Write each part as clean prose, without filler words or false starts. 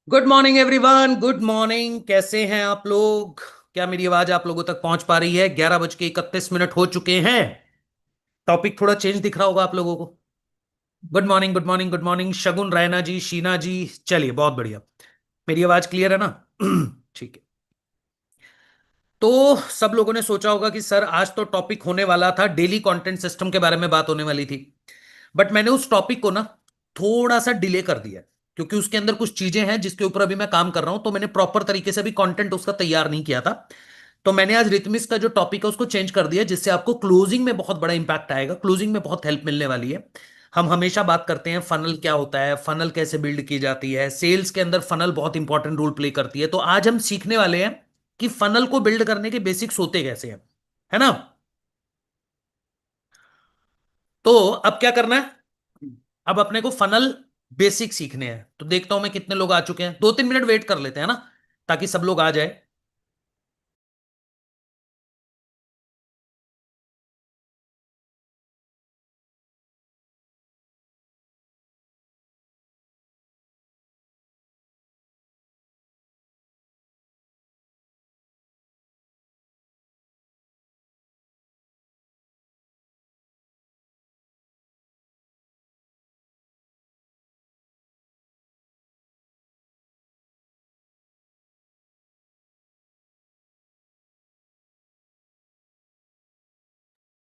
Good morning everyone, good morning. कैसे हैं आप लोग? क्या मेरी आवाज आप लोगों तक पहुंच पा रही है? 11:31 हो चुके हैं। टॉपिक थोड़ा चेंज दिख रहा होगा आप लोगों को। Good morning, good morning, good morning Shagun, Raina ji, Sheena ji. चलिए, बहुत बढ़िया। मेरी आवाज क्लियर है ना? ठीक है। तो सब लोगों ने सोचा होगा कि सर आज तो टॉपिक होने वाला था, डेली कंटेंट सिस्टम के बारे में बात होने वाली थी। बट मैंने उस टॉपिक को ना थोड़ा सा डिले कर दिया, क्योंकि उसके अंदर कुछ चीजें हैं जिसके ऊपर अभी मैं काम कर रहा हूं, तो मैंने प्रॉपर तरीके से भी कंटेंट उसका तैयार नहीं किया था। तो मैंने आज रिथमिक्स का जो टॉपिक है उसको चेंज कर दिया, जिससे आपको क्लोजिंग में बहुत बड़ा इंपैक्ट आएगा, क्लोजिंग में बहुत हेल्प मिलने वाली है। हम हमेशा बात करते हैं फनल क्या होता है, फनल कैसे बिल्ड की जाती है, सेल्स के अंदर फनल बहुत इंपॉर्टेंट रोल प्ले करती है। तो आज हम सीखने वाले हैं कि फनल को बिल्ड करने के बेसिक्स होते कैसे हैं, है ना? तो अब क्या करना है? अब अपने को फनल बेसिक सीखने हैं। तो देखता हूं मैं कितने लोग आ चुके हैं। 2-3 मिनट वेट कर लेते हैं ना, ताकि सब लोग आ जाए।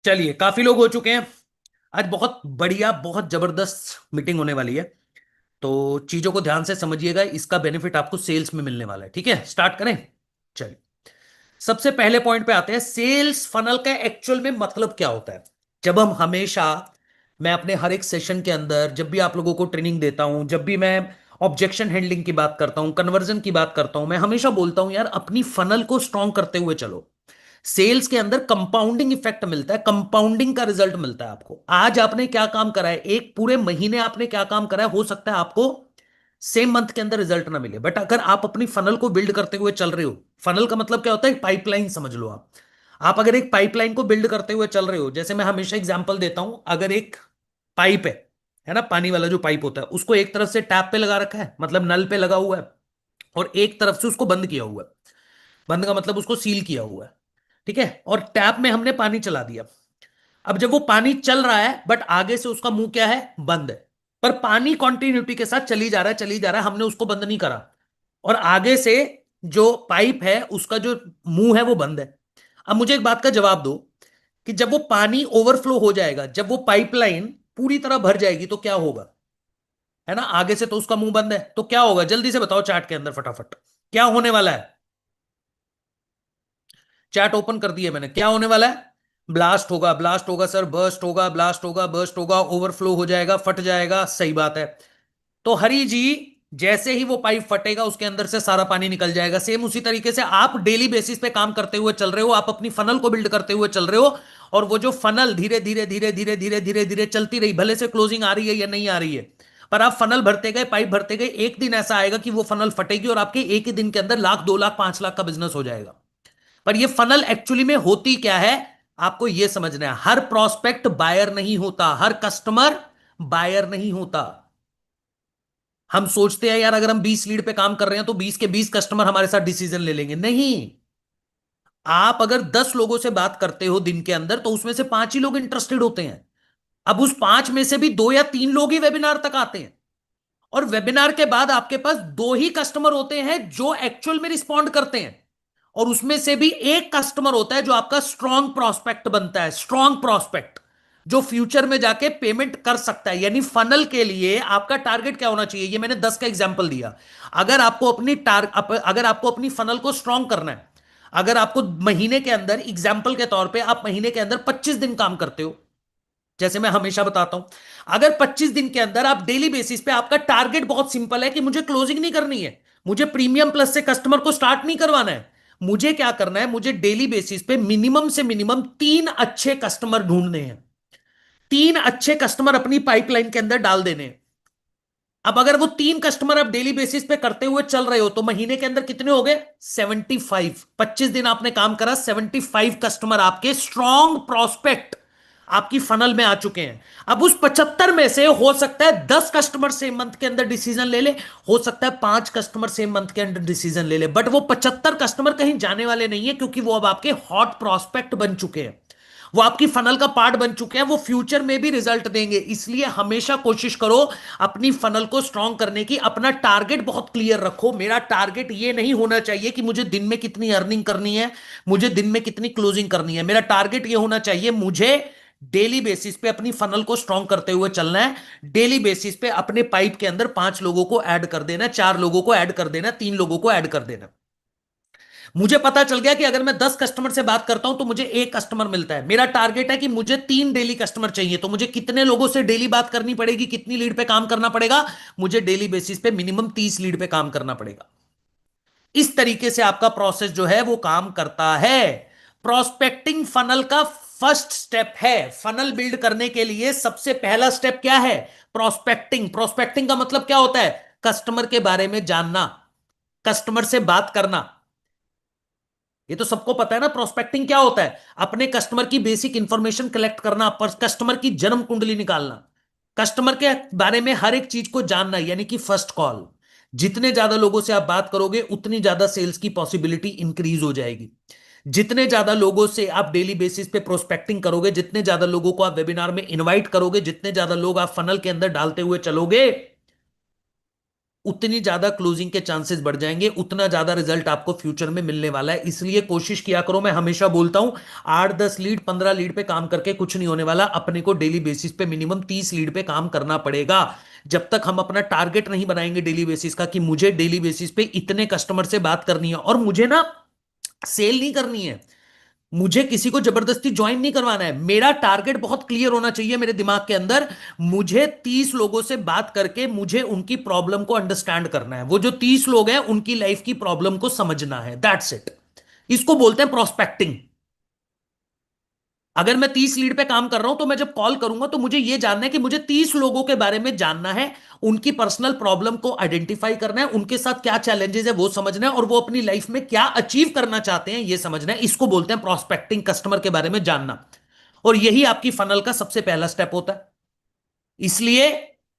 चलिए, काफी लोग हो चुके हैं। आज बहुत बढ़िया, बहुत जबरदस्त मीटिंग होने वाली है। तो चीजों को ध्यान से समझिएगा, इसका बेनिफिट आपको सेल्स में मिलने वाला है। ठीक है, स्टार्ट करें। चलिए, सबसे पहले पॉइंट पे आते हैं। सेल्स फनल का एक्चुअल में मतलब क्या होता है? जब हम हमेशा, मैं अपने हर एक सेशन के अंदर जब भी आप लोगों को ट्रेनिंग देता हूं, जब भी मैं ऑब्जेक्शन हैंडलिंग की बात करता हूं, कन्वर्जन की बात करता हूं, मैं हमेशा बोलता हूं यार अपनी फनल को स्ट्रांग करते हुए चलो। सेल्स के अंदर कंपाउंडिंग इफेक्ट मिलता है, कंपाउंडिंग का रिजल्ट मिलता है आपको। आज आपने क्या काम करा है, एक पूरे महीने आपने क्या काम करा है, हो सकता है आपको सेम मंथ के अंदर रिजल्ट ना मिले, बट अगर आप अपनी फनल को बिल्ड करते हुए चल रहे हो। फनल का मतलब क्या होता है? पाइपलाइन समझ लो आप अगर एक पाइपलाइन को बिल्ड करते हुए चल रहे हो, जैसे मैं हमेशा एग्जांपल देता हूं, अगर एक पाइप है ना, पानी वाला जो पाइप होता है, उसको एक तरफ से टैप पे लगा रखा है, मतलब नल पे लगा हुआ है, और एक तरफ से उसको बंद किया हुआ है। बंद का मतलब उसको सील किया हुआ है। ठीक है, और टैप में हमने पानी चला दिया। अब जब वो पानी चल रहा है, बट आगे से उसका मुंह क्या है? बंद है। पर पानी कंटिन्यूटी के साथ चली जा रहा है, चली जा रहा है, हमने उसको बंद नहीं करा। और आगे से जो पाइप है उसका जो मुंह है वो बंद है। अब मुझे एक बात का जवाब दो, कि जब वो पानी ओवरफ्लो हो जाएगा, जब वो पाइपलाइन पूरी तरह भर जाएगी, तो क्या होगा? है ना, आगे से तो उसका मुंह बंद है, तो क्या होगा? जल्दी से बताओ चैट के अंदर फटाफट, क्या होने वाला है? चैट ओपन कर दिए मैंने, क्या होने वाला है? ब्लास्ट होगा, ब्लास्ट होगा सर, बर्स्ट होगा, ब्लास्ट होगा, बर्स्ट होगा, ओवरफ्लो हो जाएगा, फट जाएगा। सही बात है। तो हरी जी, जैसे ही वो पाइप फटेगा उसके अंदर से सारा पानी निकल जाएगा। सेम उसी तरीके से आप डेली बेसिस पे काम करते हुए चल रहे हो, आप अपनी फनल को बिल्ड करते हुए चल रहे हो। और वो जो फनल धीरे धीरे धीरे धीरे धीरे धीरे धीरे चलती रही, भले से क्लोजिंग आ रही है या नहीं आ रही है, पर आप फनल भरते गए, पाइप भरते गए, एक दिन ऐसा आएगा कि वो फनल फटेगी और आपके एक ही दिन के अंदर 1 लाख, 2 लाख, 5 लाख का बिजनेस हो जाएगा। पर ये फनल एक्चुअली में होती क्या है, आपको ये समझना है। हर प्रोस्पेक्ट बायर नहीं होता, हर कस्टमर बायर नहीं होता। हम सोचते हैं यार अगर हम 20 लीड पे काम कर रहे हैं तो 20 के 20 कस्टमर हमारे साथ डिसीजन ले लेंगे, नहीं। आप अगर 10 लोगों से बात करते हो दिन के अंदर, तो उसमें से 5 ही लोग इंटरेस्टेड होते हैं। अब उस 5 में से भी 2 या 3 लोग ही वेबिनार तक आते हैं। और वेबिनार के बाद आपके पास 2 ही कस्टमर होते हैं जो एक्चुअल में रिस्पॉन्ड करते हैं। और उसमें से भी एक कस्टमर होता है जो आपका स्ट्रॉन्ग प्रोस्पेक्ट बनता है, स्ट्रॉन्ग प्रोस्पेक्ट, जो फ्यूचर में जाके पेमेंट कर सकता है। यानी फनल के लिए आपका टारगेट क्या होना चाहिए, ये मैंने 10 का एग्जांपल दिया। अगर आपको अगर आपको अपनी फनल को स्ट्रॉन्ग करना है, अगर आपको महीने के अंदर, एग्जाम्पल के तौर पे आप महीने के अंदर 25 दिन काम करते हो, जैसे मैं हमेशा बताता हूं, अगर 25 दिन के अंदर आप डेली बेसिस पे, आपका टारगेट बहुत सिंपल है कि मुझे क्लोजिंग नहीं करनी है, मुझे प्रीमियम प्लस से कस्टमर को स्टार्ट नहीं करवाना है, मुझे क्या करना है, मुझे डेली बेसिस पे मिनिमम से मिनिमम 3 अच्छे कस्टमर ढूंढने हैं। 3 अच्छे कस्टमर अपनी पाइपलाइन के अंदर डाल देने हैं। अब अगर वो 3 कस्टमर आप डेली बेसिस पे करते हुए चल रहे हो, तो महीने के अंदर कितने हो गए? 75। 25 दिन आपने काम करा, 75 कस्टमर आपके स्ट्रॉन्ग प्रोस्पेक्ट आपकी फनल में आ चुके हैं। अब उस 75 में से हो सकता है 10 कस्टमर सेम मंथ के अंदर डिसीजन ले ले, हो सकता है 5 कस्टमर सेम मंथ के अंदर डिसीजन ले ले, बट वो 75 कस्टमर कहीं जाने वाले नहीं है, क्योंकि वो अब आपके हॉट प्रोस्पेक्ट बन चुके हैं, वो आपकी फनल का पार्ट बन चुके हैं, वो फ्यूचर में भी रिजल्ट देंगे। इसलिए हमेशा कोशिश करो अपनी फनल को स्ट्रांग करने की। अपना टारगेट बहुत क्लियर रखो। मेरा टारगेट ये नहीं होना चाहिए कि मुझे दिन में कितनी अर्निंग करनी है, मुझे दिन में कितनी क्लोजिंग करनी है। मेरा टारगेट ये होना चाहिए, मुझे डेली बेसिस पे अपनी फनल को स्ट्रांग करते हुए चलना है। डेली बेसिस पे अपने पाइप के अंदर 5 लोगों को ऐड कर देना, 4 लोगों को ऐड कर देना, 3 लोगों को ऐड कर देना। मुझे पता चल गया कि अगर मैं 10 कस्टमर से बात करता हूं तो मुझे एक कस्टमर मिलता है। मेरा टारगेट है कि मुझे 3 डेली कस्टमर चाहिए, तो मुझे कितने लोगों से डेली बात करनी पड़ेगी, कितनी लीड पे काम करना पड़ेगा? मुझे डेली बेसिस पे मिनिमम 30 लीड पे काम करना पड़ेगा। इस तरीके से आपका प्रोसेस जो है वो काम करता है। प्रोस्पेक्टिंग फनल का फर्स्ट स्टेप है। फनल बिल्ड करने के लिए सबसे पहला स्टेप क्या है? प्रोस्पेक्टिंग। प्रोस्पेक्टिंग का मतलब क्या होता है? कस्टमर के बारे में जानना, कस्टमर से बात करना। ये तो सबको पता है ना, प्रोस्पेक्टिंग क्या होता है? अपने कस्टमर की बेसिक इंफॉर्मेशन कलेक्ट करना, पर कस्टमर की जन्म कुंडली निकालना, कस्टमर के बारे में हर एक चीज को जानना, यानी कि फर्स्ट कॉल। जितने ज्यादा लोगों से आप बात करोगे उतनी ज्यादा सेल्स की पॉसिबिलिटी इंक्रीज हो जाएगी। जितने ज्यादा लोगों से आप डेली बेसिस पे प्रोस्पेक्टिंग करोगे, जितने ज्यादा लोगों को आप वेबिनार में इनवाइट करोगे, जितने ज्यादा लोग आप फनल के अंदर डालते हुए चलोगे, उतनी ज्यादा क्लोजिंग के चांसेस बढ़ जाएंगे, उतना ज्यादा रिजल्ट आपको फ्यूचर में मिलने वाला है। इसलिए कोशिश किया करो, मैं हमेशा बोलता हूं 8-10 लीड 15 लीड पे काम करके कुछ नहीं होने वाला। अपने को डेली बेसिस पे मिनिमम 30 लीड पे काम करना पड़ेगा। जब तक हम अपना टारगेट नहीं बनाएंगे डेली बेसिस का कि मुझे डेली बेसिस पे इतने कस्टमर से बात करनी है, और मुझे ना सेल नहीं करनी है, मुझे किसी को जबरदस्ती ज्वाइन नहीं करवाना है, मेरा टारगेट बहुत क्लियर होना चाहिए मेरे दिमाग के अंदर। मुझे 30 लोगों से बात करके मुझे उनकी प्रॉब्लम को अंडरस्टैंड करना है। वो जो 30 लोग हैं उनकी लाइफ की प्रॉब्लम को समझना है, दैट्स इट। इसको बोलते हैं प्रोस्पेक्टिंग। अगर मैं 30 लीड पे काम कर रहा हूं तो मैं जब कॉल करूंगा तो मुझे यह जानना है कि मुझे 30 लोगों के बारे में जानना है, उनकी पर्सनल प्रॉब्लम को आइडेंटिफाई करना है, उनके साथ क्या चैलेंजेस है वो समझना है, और वो अपनी लाइफ में क्या अचीव करना चाहते हैं ये समझना है। इसको बोलते हैं प्रोस्पेक्टिंग, कस्टमर के बारे में जानना। और यही आपकी फनल का सबसे पहला स्टेप होता है। इसलिए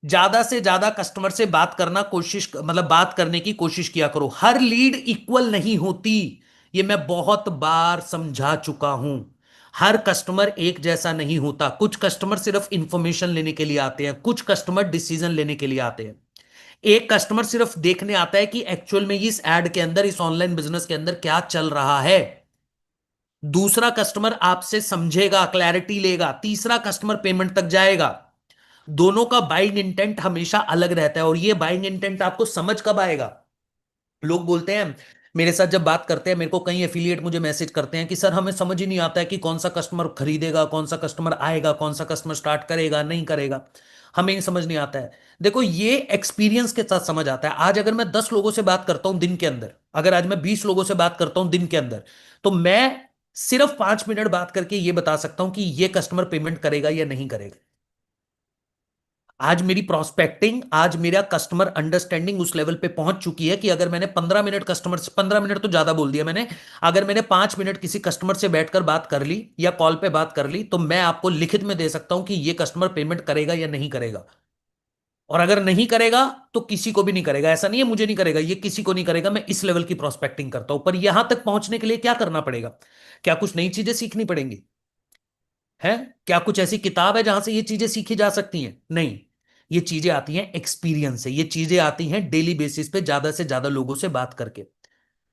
ज्यादा से ज्यादा कस्टमर से बात करना कोशिश, मतलब बात करने की कोशिश किया करो। हर लीड इक्वल नहीं होती, ये मैं बहुत बार समझा चुका हूं। हर कस्टमर एक जैसा नहीं होता। कुछ कस्टमर सिर्फ इंफॉर्मेशन लेने के लिए आते हैं, कुछ कस्टमर डिसीजन लेने के लिए आते हैं। एक कस्टमर सिर्फ देखने आता है कि एक्चुअल में इस एड के अंदर, इस ऑनलाइन बिजनेस के अंदर क्या चल रहा है। दूसरा कस्टमर आपसे समझेगा, क्लैरिटी लेगा, तीसरा कस्टमर पेमेंट तक जाएगा। दोनों का बाइंग इंटेंट हमेशा अलग रहता है। और ये बाइंग इंटेंट आपको समझ कब आएगा? लोग बोलते हैं, मेरे साथ जब बात करते हैं, मेरे को कई एफिलिएट मुझे मैसेज करते हैं कि सर हमें समझ ही नहीं आता है कि कौन सा कस्टमर खरीदेगा, कौन सा कस्टमर आएगा, कौन सा कस्टमर स्टार्ट करेगा, नहीं करेगा, हमें ही समझ नहीं आता है। देखो, ये एक्सपीरियंस के साथ समझ आता है। आज अगर मैं 10 लोगों से बात करता हूं दिन के अंदर, अगर आज मैं 20 लोगों से बात करता हूं दिन के अंदर, तो मैं सिर्फ 5 मिनट बात करके ये बता सकता हूं कि ये कस्टमर पेमेंट करेगा या नहीं करेगा। आज मेरी प्रोस्पेक्टिंग, आज मेरा कस्टमर अंडरस्टैंडिंग उस लेवल पे पहुंच चुकी है कि अगर मैंने 15 मिनट कस्टमर से, 15 मिनट तो ज्यादा बोल दिया मैंने, अगर मैंने 5 मिनट किसी कस्टमर से बैठकर बात कर ली या कॉल पे बात कर ली, तो मैं आपको लिखित में दे सकता हूं कि ये कस्टमर पेमेंट करेगा या नहीं करेगा। और अगर नहीं करेगा तो किसी को भी नहीं करेगा। ऐसा नहीं है मुझे नहीं करेगा, ये किसी को नहीं करेगा। मैं इस लेवल की प्रोस्पेक्टिंग करता हूं। पर यहां तक पहुंचने के लिए क्या करना पड़ेगा? क्या कुछ नई चीजें सीखनी पड़ेंगी? है? क्या कुछ ऐसी किताब है जहां से ये चीजें सीखी जा सकती हैं? नहीं। ये चीजें आती हैं एक्सपीरियंस से, ये चीजें आती हैं डेली बेसिस पे ज्यादा से ज्यादा लोगों से बात करके।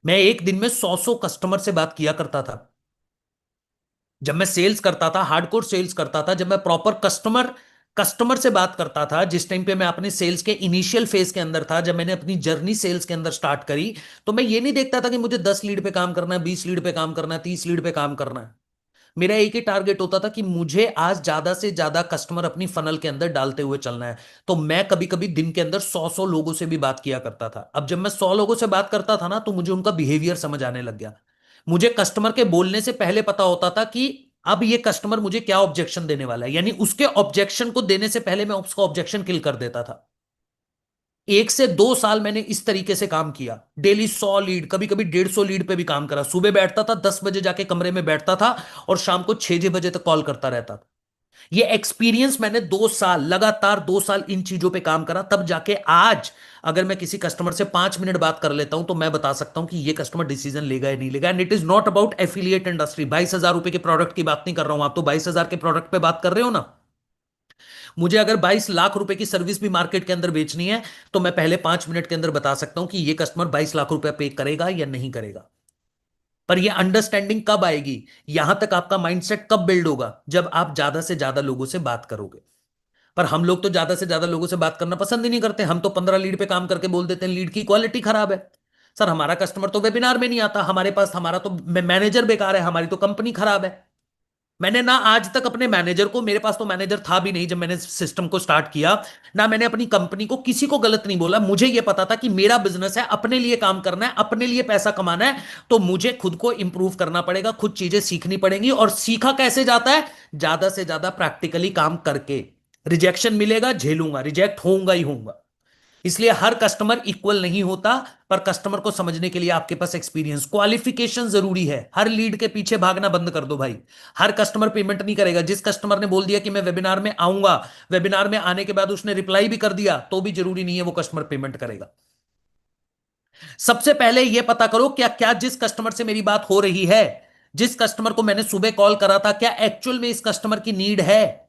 मैं एक दिन में 100 कस्टमर से बात किया करता था। जब मैं सेल्स करता था, हार्डकोर सेल्स करता था, जब मैं प्रॉपर कस्टमर कस्टमर से बात करता था, जिस टाइम पे मैं अपने सेल्स के इनिशियल फेज के अंदर था, जब मैंने अपनी जर्नी सेल्स के अंदर स्टार्ट करी, तो मैं ये नहीं देखता था कि मुझे 10 लीड पे काम करना है, 20 लीड पे काम करना है, 30 लीड पे काम करना है। मेरा एक ही टारगेट होता था कि मुझे आज ज्यादा से ज्यादा कस्टमर अपनी फनल के अंदर डालते हुए चलना है। तो मैं कभी कभी दिन के अंदर 100 लोगों से भी बात किया करता था। अब जब मैं 100 लोगों से बात करता था ना, तो मुझे उनका बिहेवियर समझ आने लग गया। मुझे कस्टमर के बोलने से पहले पता होता था कि अब ये कस्टमर मुझे क्या ऑब्जेक्शन देने वाला है, यानी उसके ऑब्जेक्शन को देने से पहले मैं उसका ऑब्जेक्शन किल कर देता था। 1 से 2 साल मैंने इस तरीके से काम किया। डेली 100 लीड, कभी कभी 150 लीड पे भी काम करा। सुबह बैठता था, 10 बजे जाके कमरे में बैठता था, और शाम को 6 बजे तक कॉल करता रहता था। ये एक्सपीरियंस मैंने 2 साल लगातार 2 साल इन चीजों पे काम करा, तब जाके आज अगर मैं किसी कस्टमर से 5 मिनट बात कर लेता हूं तो मैं बता सकता हूं कि ये कस्टमर डिसीजन लेगा या नहीं लेगा। And it is not about affiliate industry. 22,000 रुपए के प्रोडक्ट की बात नहीं कर रहा हूं, आप तो 22,000 के प्रोडक्ट पे बात कर रहे हो ना। मुझे अगर 22 लाख रुपए की सर्विस भी मार्केट के अंदर बेचनी है तो मैं पहले 5 मिनट के अंदर बता सकता हूं कि ये कस्टमर 22 लाख रुपए पे करेगा या नहीं करेगा। पर ये अंडरस्टैंडिंग कब आएगी, यहां तक आपका माइंडसेट कब बिल्ड होगा, जब आप ज्यादा से ज्यादा लोगों से बात करोगे। पर हम लोग तो ज्यादा से ज्यादा लोगों से बात करना पसंद ही नहीं करते। हम तो 15 लीड पे काम करके बोल देते हैं लीड की क्वालिटी खराब है। सर हमारा कस्टमर तो वेबिनार में नहीं आता, हमारे पास हमारा तो मैनेजर बेकार है, हमारी तो कंपनी खराब है। मैंने ना आज तक अपने मैनेजर को, मेरे पास तो मैनेजर था भी नहीं जब मैंने सिस्टम को स्टार्ट किया, ना मैंने अपनी कंपनी को किसी को गलत नहीं बोला। मुझे यह पता था कि मेरा बिजनेस है, अपने लिए काम करना है, अपने लिए पैसा कमाना है, तो मुझे खुद को इंप्रूव करना पड़ेगा, खुद चीजें सीखनी पड़ेंगी। और सीखा कैसे जाता है, ज्यादा से ज्यादा प्रैक्टिकली काम करके। रिजेक्शन मिलेगा, झेलूंगा, रिजेक्ट होऊंगा ही होऊंगा। इसलिए हर कस्टमर इक्वल नहीं होता, पर कस्टमर को समझने के लिए आपके पास एक्सपीरियंस, क्वालिफिकेशन जरूरी है। हर लीड के पीछे भागना बंद कर दो भाई। हर कस्टमर पेमेंट नहीं करेगा। जिस कस्टमर ने बोल दिया कि मैं वेबिनार में आऊंगा, वेबिनार में आने के बाद उसने रिप्लाई भी कर दिया, तो भी जरूरी नहीं है वो कस्टमर पेमेंट करेगा। सबसे पहले यह पता करो क्या क्या जिस कस्टमर से मेरी बात हो रही है, जिस कस्टमर को मैंने सुबह कॉल करा था, क्या एक्चुअल में इस कस्टमर की नीड है।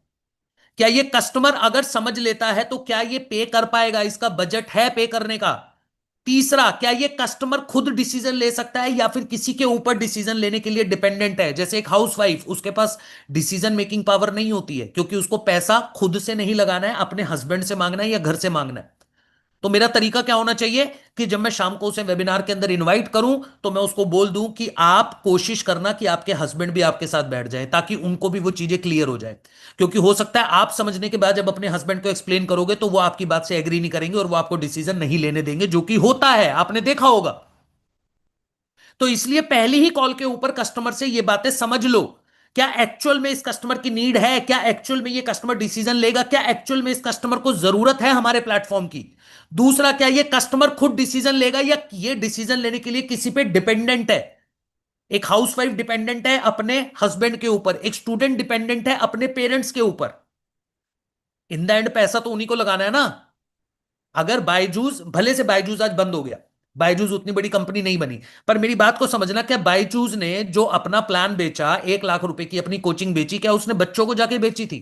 क्या ये कस्टमर अगर समझ लेता है तो क्या ये पे कर पाएगा, इसका बजट है पे करने का। तीसरा, क्या ये कस्टमर खुद डिसीजन ले सकता है या फिर किसी के ऊपर डिसीजन लेने के लिए डिपेंडेंट है। जैसे एक हाउसवाइफ, उसके पास डिसीजन मेकिंग पावर नहीं होती है, क्योंकि उसको पैसा खुद से नहीं लगाना है, अपने हस्बैंड से मांगना है या घर से मांगना है। तो मेरा तरीका क्या होना चाहिए कि जब मैं शाम को उसे वेबिनार के अंदर इनवाइट करूं तो मैं उसको बोल दूं कि आप कोशिश करना कि आपके हस्बैंड भी आपके साथ बैठ जाए, ताकि उनको भी वो चीजें क्लियर हो जाए। क्योंकि हो सकता है आप समझने के बाद जब अपने हस्बैंड को एक्सप्लेन करोगे तो वो आपकी बात से एग्री नहीं करेंगे और वो आपको डिसीजन नहीं लेने देंगे, जो कि होता है, आपने देखा होगा। तो इसलिए पहली ही कॉल के ऊपर कस्टमर से ये बातें समझ लो। क्या एक्चुअल में इस कस्टमर की नीड है, क्या एक्चुअल में ये कस्टमर डिसीजन लेगा, क्या एक्चुअल में इस कस्टमर को जरूरत है हमारे प्लेटफॉर्म की। दूसरा, क्या ये कस्टमर खुद डिसीजन लेगा या ये डिसीजन लेने के लिए किसी पे डिपेंडेंट है। एक हाउसवाइफ डिपेंडेंट है अपने हस्बैंड के ऊपर, एक स्टूडेंट डिपेंडेंट है अपने पेरेंट्स के ऊपर। इन द एंड पैसा तो उन्हीं को लगाना है ना। अगर बायजूस, भले से बायजूस आज बंद हो गया, बायजूस उतनी बड़ी कंपनी नहीं बनी, पर मेरी बात को समझना, क्या बायजूस ने जो अपना प्लान बेचा, 1 लाख रुपए की अपनी कोचिंग बेची, क्या उसने बच्चों को जाके बेची थी।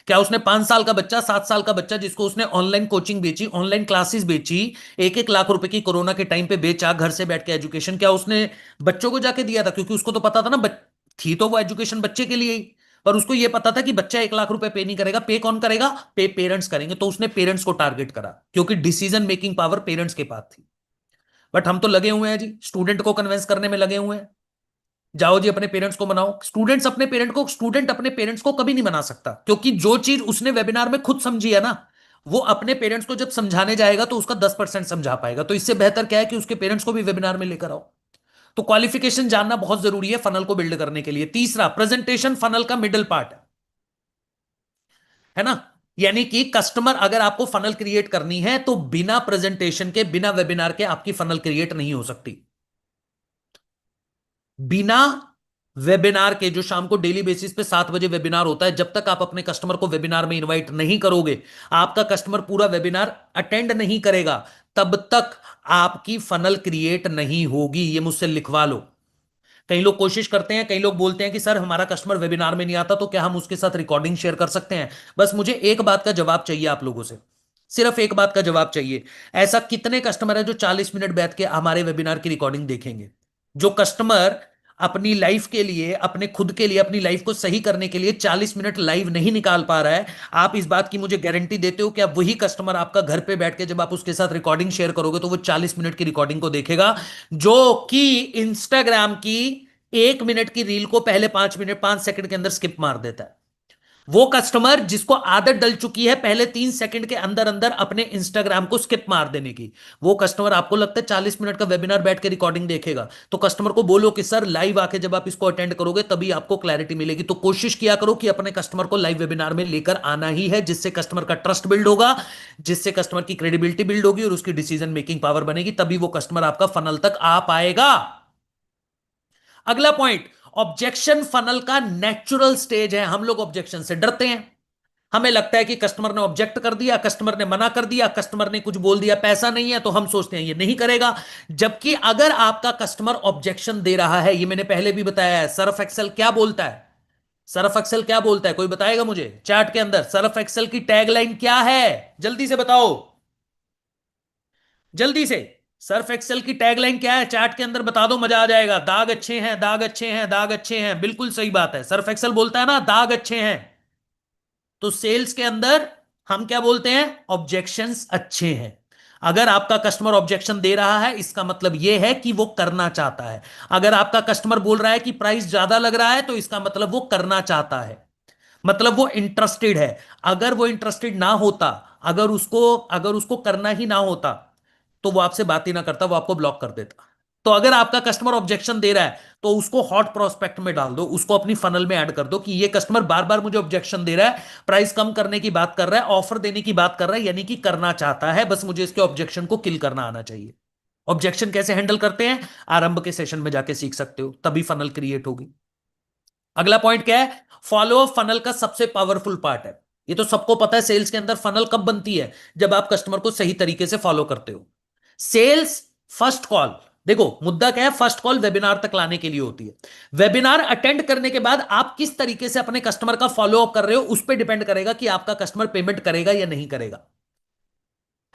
क्या उसने 5 साल का बच्चा, 7 साल का बच्चा जिसको उसने ऑनलाइन कोचिंग बेची, ऑनलाइन क्लासेस बेची, 1-1 लाख रुपए की कोरोना के टाइम पे बेचा, घर से बैठ के एजुकेशन, क्या उसने बच्चों को जाके दिया था। क्योंकि उसको तो पता था ना, थी तो वो एजुकेशन बच्चे के लिए ही, पर उसको ये पता था कि बच्चा 1 लाख रुपए पे नहीं करेगा। पे कौन करेगा, पे पेरेंट्स करेंगे, तो उसने पेरेंट्स को टारगेट करा, क्योंकि डिसीजन मेकिंग पावर पेरेंट्स के पास थी। बट हम तो लगे हुए हैं जी, स्टूडेंट को कन्विंस करने में लगे हुए हैं। जाओ जी अपने पेरेंट्स को मनाओ। स्टूडेंट अपने पेरेंट्स को कभी नहीं मना सकता, क्योंकि जो चीज उसने वेबिनार में खुद समझी है ना, वो अपने पेरेंट्स को जब समझाने जाएगा तो उसका 10% समझा पाएगा। तो इससे बेहतर क्या है कि उसके पेरेंट्स को भी वेबिनार में लेकर आओ। तो क्वालिफिकेशन जानना बहुत जरूरी है फनल को बिल्ड करने के लिए। तीसरा, प्रेजेंटेशन फनल का मिडिल पार्ट है ना। यानी कि कस्टमर, अगर आपको फनल क्रिएट करनी है तो बिना प्रेजेंटेशन के, बिना वेबिनार के आपकी फनल क्रिएट नहीं हो सकती। बिना वेबिनार के, जो शाम को डेली बेसिस पे 7 बजे वेबिनार होता है, जब तक आप अपने कस्टमर को वेबिनार में इनवाइट नहीं करोगे, आपका कस्टमर पूरा वेबिनार अटेंड नहीं करेगा, तब तक आपकी फनल क्रिएट नहीं होगी। ये मुझसे लिखवा लो। कई लोग कोशिश करते हैं, कई लोग बोलते हैं कि सर हमारा कस्टमर वेबिनार में नहीं आता, तो क्या हम उसके साथ रिकॉर्डिंग शेयर कर सकते हैं। बस मुझे एक बात का जवाब चाहिए आप लोगों से, सिर्फ एक बात का जवाब चाहिए। ऐसा कितने कस्टमर है जो 40 मिनट बैठ के हमारे वेबिनार की रिकॉर्डिंग देखेंगे। जो कस्टमर अपनी लाइफ के लिए, अपने खुद के लिए, अपनी लाइफ को सही करने के लिए 40 मिनट लाइव नहीं निकाल पा रहा है, आप इस बात की मुझे गारंटी देते हो क्या वही कस्टमर आपका घर पे बैठ के जब आप उसके साथ रिकॉर्डिंग शेयर करोगे तो वो 40 मिनट की रिकॉर्डिंग को देखेगा, जो कि इंस्टाग्राम की 1 मिनट की रील को पहले 5 मिनट 5 सेकंड के अंदर स्किप मार देता है। वो कस्टमर जिसको आदत डल चुकी है पहले 3 सेकंड के अंदर अंदर अपने इंस्टाग्राम को स्किप मार देने की, वो कस्टमर आपको लगता है 40 मिनट का वेबिनार बैठ के रिकॉर्डिंग देखेगा। तो कस्टमर को बोलो कि सर लाइव आके जब आप इसको अटेंड करोगे तभी आपको क्लैरिटी मिलेगी। तो कोशिश किया करो कि अपने कस्टमर को लाइव वेबिनार में लेकर आना ही है, जिससे कस्टमर का ट्रस्ट बिल्ड होगा, जिससे कस्टमर की क्रेडिबिलिटी बिल्ड होगी और उसकी डिसीजन मेकिंग पावर बनेगी, तभी वो कस्टमर आपका फनल तक आ पाएगा। अगला पॉइंट, ऑब्जेक्शन फनल का नेचुरल स्टेज है। हम लोग ऑब्जेक्शन से डरते हैं। हमें लगता है कि कस्टमर ने ऑब्जेक्ट कर दिया, कस्टमर ने मना कर दिया, कस्टमर ने कुछ बोल दिया, पैसा नहीं है, तो हम सोचते हैं ये नहीं करेगा। जबकि अगर आपका कस्टमर ऑब्जेक्शन दे रहा है, ये मैंने पहले भी बताया है, सर्फ एक्सेल क्या बोलता है? सर्फ एक्सेल क्या बोलता है? कोई बताएगा मुझे चैट के अंदर? सर्फ एक्सेल की टैगलाइन क्या है? जल्दी से बताओ, जल्दी से। सर्फ एक्सेल की टैगलाइन क्या है? चैट के अंदर बता दो, मजा आ जाएगा। दाग अच्छे हैं, दाग अच्छे हैं, दाग अच्छे हैं, बिल्कुल सही बात है। सर्फ एक्सेल बोलता है ना दाग अच्छे हैं। तो सेल्स के अंदर हम क्या बोलते हैं? ऑब्जेक्शंस अच्छे हैं। अगर आपका कस्टमर ऑब्जेक्शन दे रहा है, इसका मतलब यह है कि वो करना चाहता है। अगर आपका कस्टमर बोल रहा है कि प्राइस ज्यादा लग रहा है, तो इसका मतलब वो करना चाहता है, मतलब वो इंटरेस्टेड है। अगर वो इंटरेस्टेड ना होता, अगर उसको करना ही ना होता, तो वो आपसे बात ही ना करता, वो आपको ब्लॉक कर देता। तो अगर आपका कस्टमर ऑब्जेक्शन दे रहा है, तो उसको हॉट प्रोस्पेक्ट में डाल दो, उसको अपनी फनल में ऐड कर दो कि ये कस्टमर बार बार मुझे ऑब्जेक्शन दे रहा है, प्राइस कम करने की बात कर रहा है, ऑफर देने की बात कर रहा है, यानी कि करना चाहता है, बस मुझे इसके ऑब्जेक्शन को किल करना आना चाहिए। ऑब्जेक्शन कैसे हैंडल करते हैं, आरंभ के सेशन में जाके सीख सकते हो, तभी फनल क्रिएट होगी। अगला पॉइंट क्या है? फॉलो अप फनल का सबसे पावरफुल पार्ट है। ये तो सबको पता है, सेल्स के अंदर फनल कब बनती है? जब आप कस्टमर को सही तरीके से फॉलो करते हो। सेल्स फर्स्ट कॉल, देखो मुद्दा क्या है, फर्स्ट कॉल वेबिनार तक लाने के लिए होती है। वेबिनार अटेंड करने के बाद आप किस तरीके से अपने कस्टमर का फॉलो अप कर रहे हो, उस पर डिपेंड करेगा कि आपका कस्टमर पेमेंट करेगा या नहीं करेगा,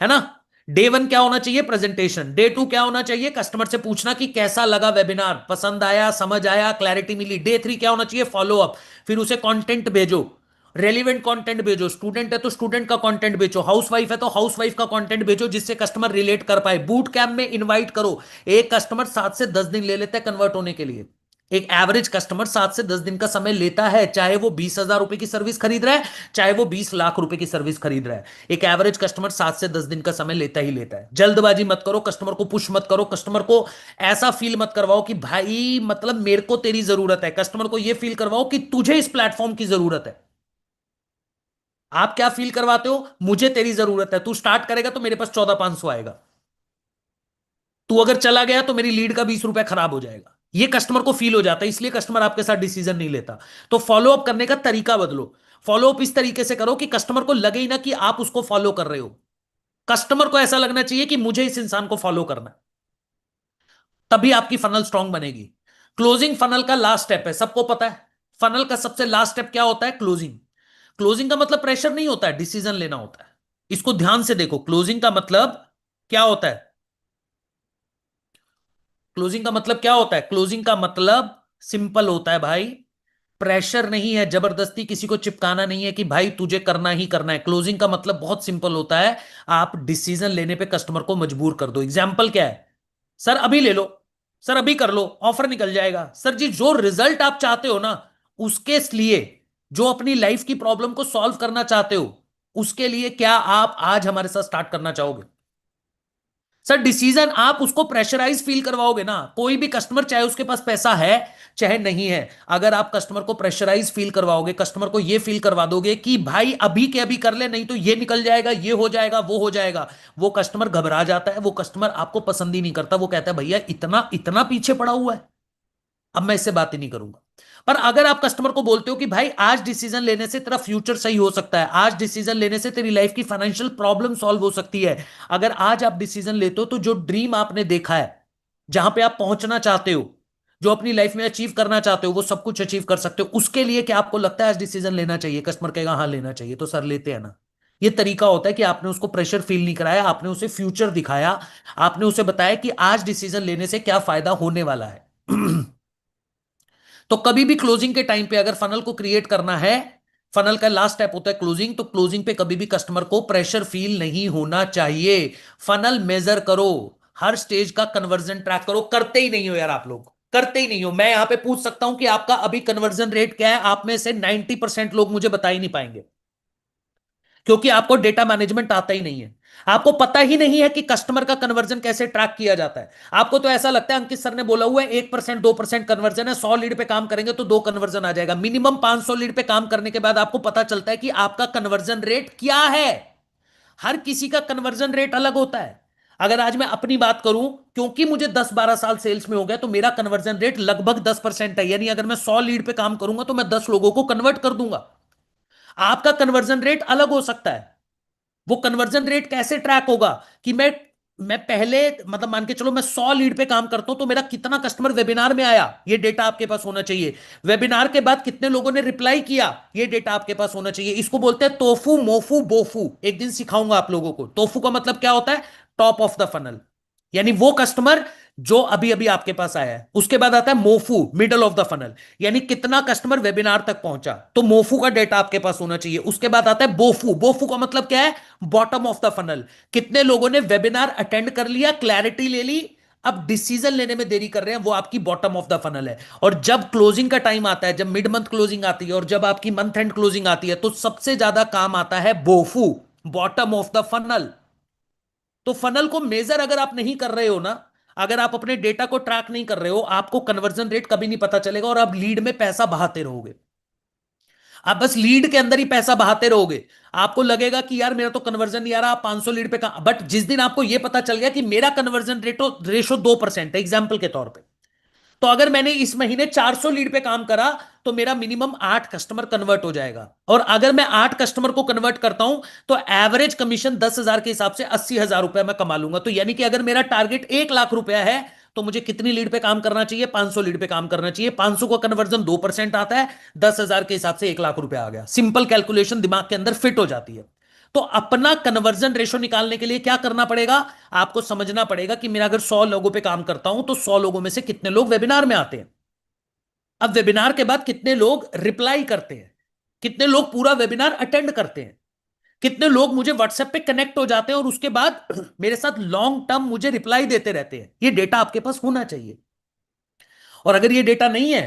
है ना? डे वन क्या होना चाहिए? प्रेजेंटेशन। डे टू क्या होना चाहिए? कस्टमर से पूछना कि कैसा लगा वेबिनार, पसंद आया, समझ आया, क्लैरिटी मिली। डे थ्री क्या होना चाहिए? Follow up. फिर उसे कंटेंट भेजो, रेलिवेंट कंटेंट भेजो। स्टूडेंट है तो स्टूडेंट का कंटेंट भेजो, हाउसवाइफ है तो हाउसवाइफ का कंटेंट भेजो, जिससे कस्टमर रिलेट कर पाए। बूट कैंप में इनवाइट करो। एक कस्टमर 7 से 10 दिन ले लेता है कन्वर्ट होने के लिए। एक एवरेज कस्टमर 7 से 10 दिन का समय लेता है, चाहे वो 20,000 रुपए की सर्विस खरीद रहा है, चाहे वो 20 लाख रुपए की सर्विस खरीद रहा है। एक एवरेज कस्टमर 7 से 10 दिन का समय लेता ही लेता है। जल्दबाजी मत करो, कस्टमर को पुश मत करो, कस्टमर को ऐसा फील मत करवाओ कि भाई मतलब मेरे को तेरी जरूरत है। कस्टमर को यह फील करवाओ कि तुझे इस प्लेटफॉर्म की जरूरत है। आप क्या फील करवाते हो? मुझे तेरी जरूरत है, तू स्टार्ट करेगा तो मेरे पास 14,500 आएगा, तू अगर चला गया तो मेरी लीड का 20 रुपया खराब हो जाएगा। ये कस्टमर को फील हो जाता है, इसलिए कस्टमर आपके साथ डिसीजन नहीं लेता। तो फॉलो अप करने का तरीका बदलो। फॉलो अप इस तरीके से करो कि कस्टमर को लगे ही ना कि आप उसको फॉलो कर रहे हो। कस्टमर को ऐसा लगना चाहिए कि मुझे इस इंसान को फॉलो करना है। तभी आपकी फनल स्ट्रांग बनेगी। क्लोजिंग फनल का लास्ट स्टेप है, सबको पता है। फनल का सबसे लास्ट स्टेप क्या होता है? क्लोजिंग। क्लोजिंग का मतलब प्रेशर नहीं होता है, डिसीजन लेना होता है। इसको ध्यान से देखो, क्लोजिंग का मतलब क्या होता है? क्लोजिंग का मतलब क्या होता है? क्लोजिंग का मतलब सिंपल होता है भाई। प्रेशर नहीं है, जबरदस्ती किसी को चिपकाना नहीं है कि भाई तुझे करना ही करना है। क्लोजिंग का मतलब बहुत सिंपल होता है, आप डिसीजन लेने पे कस्टमर को मजबूर कर दो। एग्जाम्पल क्या है? सर अभी ले लो, सर अभी कर लो, ऑफर निकल जाएगा। सर जी, जो रिजल्ट आप चाहते हो ना, उसके लिए, जो अपनी लाइफ की प्रॉब्लम को सॉल्व करना चाहते हो, उसके लिए क्या आप आज हमारे साथ स्टार्ट करना चाहोगे? सर डिसीजन आप उसको प्रेशराइज फील करवाओगे ना। कोई भी कस्टमर, चाहे उसके पास पैसा है चाहे नहीं है, अगर आप कस्टमर को प्रेशराइज फील करवाओगे, कस्टमर को ये फील करवा दोगे कि भाई अभी के अभी कर ले, नहीं तो ये निकल जाएगा, ये हो जाएगा, वो हो जाएगा, वो कस्टमर घबरा जाता है, वो कस्टमर आपको पसंद ही नहीं करता। वो कहता है भैया इतना इतना पीछे पड़ा हुआ है, अब मैं इससे बात ही नहीं करूंगा। पर अगर आप कस्टमर को बोलते हो कि भाई आज डिसीजन लेने से तेरा फ्यूचर सही हो सकता है, आज डिसीजन लेने से तेरी लाइफ की फाइनेंशियल प्रॉब्लम सॉल्व हो सकती है, अगर आज आप डिसीजन लेते हो, तो जो ड्रीम आपने देखा है, जहां पे आप पहुंचना चाहते हो, जो अपनी लाइफ में अचीव करना चाहते हो, वो सब कुछ अचीव कर सकते हो। उसके लिए क्या आपको लगता है आज डिसीजन लेना चाहिए? कस्टमर कहेगा हाँ लेना चाहिए, तो सर लेते हैं ना। ये तरीका होता है कि आपने उसको प्रेशर फील नहीं कराया, आपने उसे फ्यूचर दिखाया, आपने उसे बताया कि आज डिसीजन लेने से क्या फायदा होने वाला है। तो कभी भी क्लोजिंग के टाइम पे अगर फनल को क्रिएट करना है, फनल का लास्ट स्टेप होता है क्लोजिंग, तो क्लोजिंग पे कभी भी कस्टमर को प्रेशर फील नहीं होना चाहिए। फनल मेजर करो, हर स्टेज का कन्वर्जन ट्रैक करो। करते ही नहीं हो यार, आप लोग करते ही नहीं हो। मैं यहां पे पूछ सकता हूं कि आपका अभी कन्वर्जन रेट क्या है, आप में से 90% लोग मुझे बता ही नहीं पाएंगे, क्योंकि आपको डेटा मैनेजमेंट आता ही नहीं है। आपको पता ही नहीं है कि कस्टमर का कन्वर्जन कैसे ट्रैक किया जाता है। आपको तो ऐसा लगता है अंकित सर ने बोला हुआ है 1% 2% कन्वर्जन है, 100 लीड पे काम करेंगे तो 2 कन्वर्जन आ जाएगा। मिनिमम 500 लीड पे काम करने के बाद आपको पता चलता है कि आपका कन्वर्जन रेट क्या है। हर किसी का कन्वर्जन रेट अलग होता है। अगर आज मैं अपनी बात करूं, क्योंकि मुझे 10-12 साल सेल्स में हो गया, तो मेरा कन्वर्जन रेट लगभग 10% है। यानी अगर मैं 100 लीड पे काम करूंगा तो मैं 10 लोगों को कन्वर्ट कर दूंगा। आपका कन्वर्जन रेट अलग हो सकता है। वो कन्वर्जन रेट कैसे ट्रैक होगा कि मैं पहले, मतलब मान के चलो मैं 100 लीड पे काम करता हूं, तो मेरा कितना कस्टमर वेबिनार में आया, ये डेटा आपके पास होना चाहिए। वेबिनार के बाद कितने लोगों ने रिप्लाई किया, ये डेटा आपके पास होना चाहिए। इसको बोलते हैं तोफू मोफू बोफू। एक दिन सिखाऊंगा आप लोगों को। तोफू का मतलब क्या होता है? टॉप ऑफ द फनल, यानी वो कस्टमर जो अभी अभी आपके पास आया है। उसके बाद आता है मोफू, मिडल ऑफ द फनल, यानी कितना कस्टमर वेबिनार तक पहुंचा, तो मोफू का डेटा आपके पास होना चाहिए। उसके बाद आता है बोफू। बोफू का मतलब क्या है? बॉटम ऑफ द फनल, कितने लोगों ने वेबिनार अटेंड कर लिया, क्लैरिटी ले ली, अब डिसीजन लेने में देरी कर रहे हैं, वो आपकी बॉटम ऑफ द फनल है। और जब क्लोजिंग का टाइम आता है, जब मिड मंथ क्लोजिंग आती है और जब आपकी मंथ एंड क्लोजिंग आती है, तो सबसे ज्यादा काम आता है बोफू, बॉटम ऑफ द फनल। तो फनल को मेजर अगर आप नहीं कर रहे हो ना, अगर आप अपने डेटा को ट्रैक नहीं कर रहे हो, आपको कन्वर्जन रेट कभी नहीं पता चलेगा और आप लीड में पैसा बहाते रहोगे। आप बस लीड के अंदर ही पैसा बहाते रहोगे। आपको लगेगा कि यार मेरा तो कन्वर्जन नहीं आ रहा, आप 500 लीड पे काम, बट जिस दिन आपको यह पता चल गया कि मेरा कन्वर्जन रेशो 2% है, एग्जाम्पल के तौर पे, तो अगर मैंने इस महीने 400 लीड पे काम करा, तो मेरा मिनिमम 8 कस्टमर कन्वर्ट हो जाएगा। और अगर मैं 8 कस्टमर को कन्वर्ट करता हूं, तो एवरेज कमीशन 10,000 के हिसाब से 80,000 रुपया मैं कमा लूंगा। तो यानी कि अगर मेरा टारगेट 1 लाख रुपया है, तो मुझे कितनी लीड पे काम करना चाहिए? 500 लीड पे काम करना चाहिए। 500 का कन्वर्जन 2% आता है, 10,000 के हिसाब से 1 लाख रुपया आ गया। सिंपल कैलकुलेशन दिमाग के अंदर फिट हो जाती है। तो अपना कन्वर्जन रेशो निकालने के लिए क्या करना पड़ेगा? आपको समझना पड़ेगा कि मेरा अगर 100 लोगों पे काम करता हूं, तो 100 लोगों में से कितने लोग वेबिनार में आते हैं। अब वेबिनार के बाद कितने लोग रिप्लाई करते हैं, कितने लोग पूरा वेबिनार अटेंड करते हैं, कितने लोग मुझे व्हाट्सएप पे कनेक्ट हो जाते हैं और उसके बाद मेरे साथ लॉन्ग टर्म मुझे रिप्लाई देते रहते हैं। ये डेटा आपके पास होना चाहिए। और अगर ये डेटा नहीं है,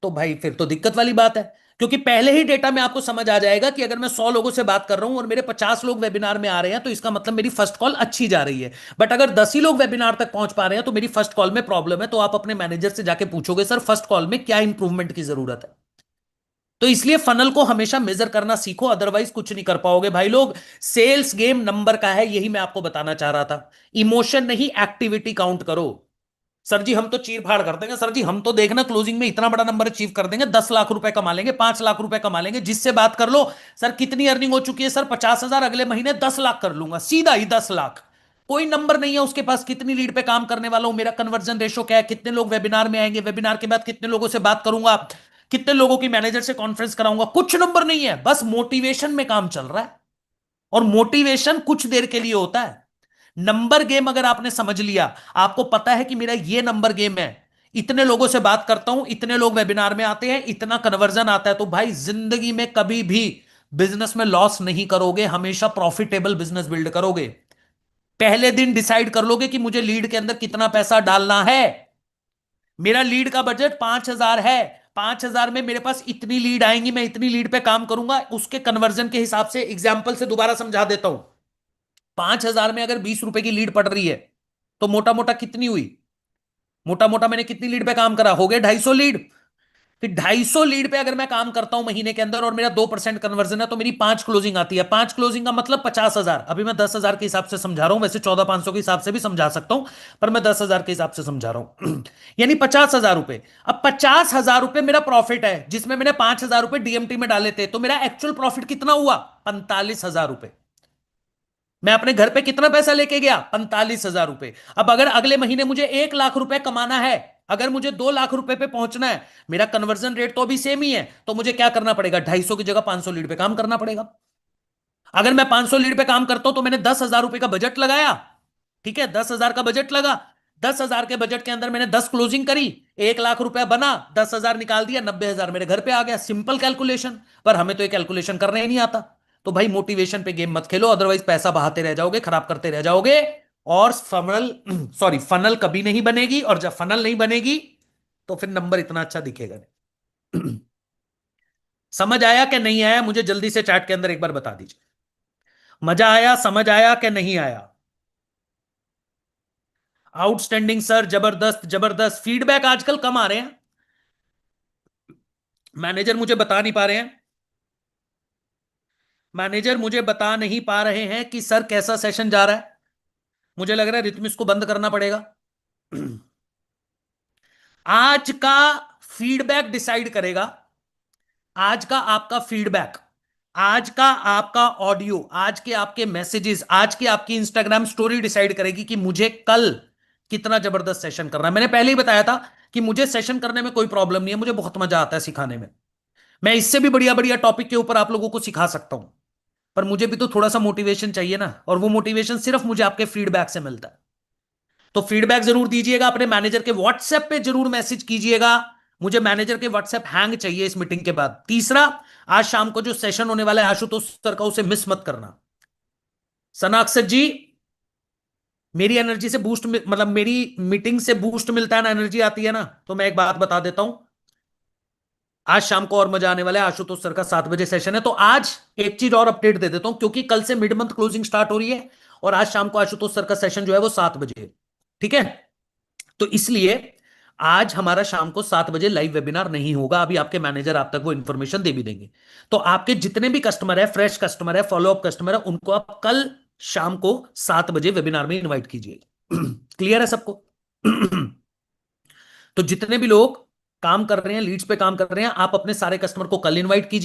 तो भाई फिर तो दिक्कत वाली बात है। क्योंकि पहले ही डेटा में आपको समझ आ जाएगा कि अगर मैं 100 लोगों से बात कर रहा हूं और मेरे 50 लोग वेबिनार में आ रहे हैं, तो इसका मतलब मेरी फर्स्ट कॉल अच्छी जा रही है। बट अगर 10 ही लोग वेबिनार तक पहुंच पा रहे हैं, तो मेरी फर्स्ट कॉल में प्रॉब्लम है। तो आप अपने मैनेजर से जाके पूछोगे, सर फर्स्ट कॉल में क्या इंप्रूवमेंट की जरूरत है। तो इसलिए फनल को हमेशा मेजर करना सीखो, अदरवाइज कुछ नहीं कर पाओगे भाई लोग। सेल्स गेम नंबर का है, यही मैं आपको बताना चाह रहा था। इमोशन नहीं, एक्टिविटी काउंट करो। सर जी हम तो चीर फाड़ कर देंगे, सर जी हम तो देखना क्लोजिंग में इतना बड़ा नंबर अचीव कर देंगे, 10 लाख रुपए कमा लेंगे, 5 लाख रुपए कमा लेंगे। जिससे बात कर लो, सर कितनी अर्निंग हो चुकी है? सर 50,000, अगले महीने 10 लाख कर लूंगा, सीधा ही 10 लाख। कोई नंबर नहीं है उसके पास, कितनी लीड पे काम करने वाला हूं, मेरा कन्वर्जन रेशो क्या है, कितने लोग वेबिनार में आएंगे, वेबिनार के बाद कितने लोगों से बात करूंगा, कितने लोगों की मैनेजर से कॉन्फ्रेंस कराऊंगा, कुछ नंबर नहीं है। बस मोटिवेशन में काम चल रहा है। और मोटिवेशन कुछ देर के लिए होता है। नंबर गेम अगर आपने समझ लिया, आपको पता है कि मेरा ये नंबर गेम है, इतने लोगों से बात करता हूं, इतने लोग वेबिनार में आते हैं, इतना कन्वर्जन आता है, तो भाई जिंदगी में कभी भी बिजनेस में लॉस नहीं करोगे, हमेशा प्रॉफिटेबल बिजनेस बिल्ड करोगे। पहले दिन डिसाइड कर लोगे कि मुझे लीड के अंदर कितना पैसा डालना है। मेरा लीड का बजट 5,000 है, 5,000 में मेरे पास इतनी लीड आएंगी, मैं इतनी लीड पे काम करूंगा, उसके कन्वर्जन के हिसाब से एग्जाम्पल से दोबारा समझा देता हूं। 5,000 में अगर 20 रुपए की लीड पड़ रही है, तो मोटा मोटा कितनी हुई? मोटा मोटा मैंने कितनी लीड पे काम करा? हो गए 250 लीड। फिर 250 लीड पे अगर मैं काम करता हूं महीने के अंदर और मेरा 2% कन्वर्जन है, तो मेरी 5 क्लोजिंग आती है। 5 क्लोजिंग का मतलब 50,000। अभी मैं 10,000 के हिसाब से समझा रहा हूं, वैसे 14,500 के हिसाब से भी समझा सकता हूं, पर मैं 10,000 के हिसाब से समझा रहा हूं। यानी 50,000 रुपए। अब 50,000 रुपए मेरा प्रॉफिट है, जिसमें मैंने 5,000 रुपए डीएमटी में डाले थे, तो मेरा एक्चुअल प्रॉफिट कितना हुआ? 45,000 रुपए। मैं अपने घर पे कितना पैसा लेके गया? 45,000 रुपए। अब अगर अगले महीने मुझे 1 लाख रुपए कमाना है, अगर मुझे 2 लाख रुपए पे पहुंचना है, मेरा कन्वर्जन रेट तो अभी सेम ही है, तो मुझे क्या करना पड़ेगा? 250 की जगह 500 लीड पे काम करना पड़ेगा। अगर मैं 500 लीड पे काम करता हूं, तो मैंने 10,000 रुपए का बजट लगाया, ठीक है, 10,000 का बजट लगा, 10,000 के बजट के अंदर मैंने 10 क्लोजिंग करी, 1 लाख रुपया बना, 10,000 निकाल दिया, 90,000 मेरे घर पे आ गया। Simple calculation. पर हमें तो ये कैलकुलेशन करना ही नहीं आता। तो भाई मोटिवेशन पे गेम मत खेलो, अदरवाइज पैसा बहाते रह जाओगे, खराब करते रह जाओगे। और फनल सॉरी फनल कभी नहीं बनेगी, और जब फनल नहीं बनेगी, तो फिर नंबर इतना अच्छा दिखेगा नहीं। समझ आया कि नहीं आया? मुझे जल्दी से चैट के अंदर एक बार बता दीजिए। मजा आया, समझ आया कि नहीं आया? आउटस्टैंडिंग सर, जबरदस्त जबरदस्त। फीडबैक आजकल कम आ रहे हैं, मैनेजर मुझे बता नहीं पा रहे हैं। मैनेजर मुझे बता नहीं पा रहे हैं कि सर कैसा सेशन जा रहा है। मुझे लग रहा है रितम इसको बंद करना पड़ेगा। आज का फीडबैक डिसाइड करेगा, आज का आपका फीडबैक, आज का आपका ऑडियो, आज के आपके मैसेजेस, आज की आपकी इंस्टाग्राम स्टोरी डिसाइड करेगी कि मुझे कल कितना जबरदस्त सेशन करना है। मैंने पहले ही बताया था कि मुझे सेशन करने में कोई प्रॉब्लम नहीं है, मुझे बहुत मजा आता है सिखाने में। मैं इससे भी बढ़िया बढ़िया टॉपिक के ऊपर आप लोगों को सिखा सकता हूं, पर मुझे भी तो थोड़ा सा मोटिवेशन चाहिए ना, और वो मोटिवेशन सिर्फ मुझे आपके फीडबैक से मिलता है। तो फीडबैक जरूर दीजिएगा, अपने मैनेजर के व्हाट्सएप पे जरूर मैसेज कीजिएगा, मुझे मैनेजर के व्हाट्सएप हैंग चाहिए इस मीटिंग के बाद। तीसरा, आज शाम को जो सेशन होने वाला है आशुतोष सर का, उसे मिस मत करना। सना अक्षत जी, मेरी एनर्जी से बूस्ट, मतलब मेरी मीटिंग से बूस्ट मिलता है ना, एनर्जी आती है ना, तो मैं एक बात बता देता हूं, आज शाम को और मजा आने वाला है। आशुतोष सर का 7 बजे सेशन है। तो आज एक चीज और अपडेट दे देता हूं, क्योंकि कल से मिड मंथ क्लोजिंग स्टार्ट हो रही है, और आज शाम को आशुतोष सर का सेशन जो है वो 7 बजे है। ठीक है, तो इसलिए आज हमारा शाम को 7 बजे लाइव वेबिनार नहीं होगा। अभी आपके मैनेजर आप तक वो इंफॉर्मेशन दे भी देंगे। तो आपके जितने भी कस्टमर है, फ्रेश कस्टमर है, फॉलोअप कस्टमर है, उनको आप कल शाम को 7 बजे वेबिनार में इन्वाइट कीजिए। क्लियर है सबको? तो जितने भी लोग काम कर रहे हैं, लीड्स पे काम कर रहे हैं, आप अपने सारे कस्टमर को कल इन्वाइट कीजिए।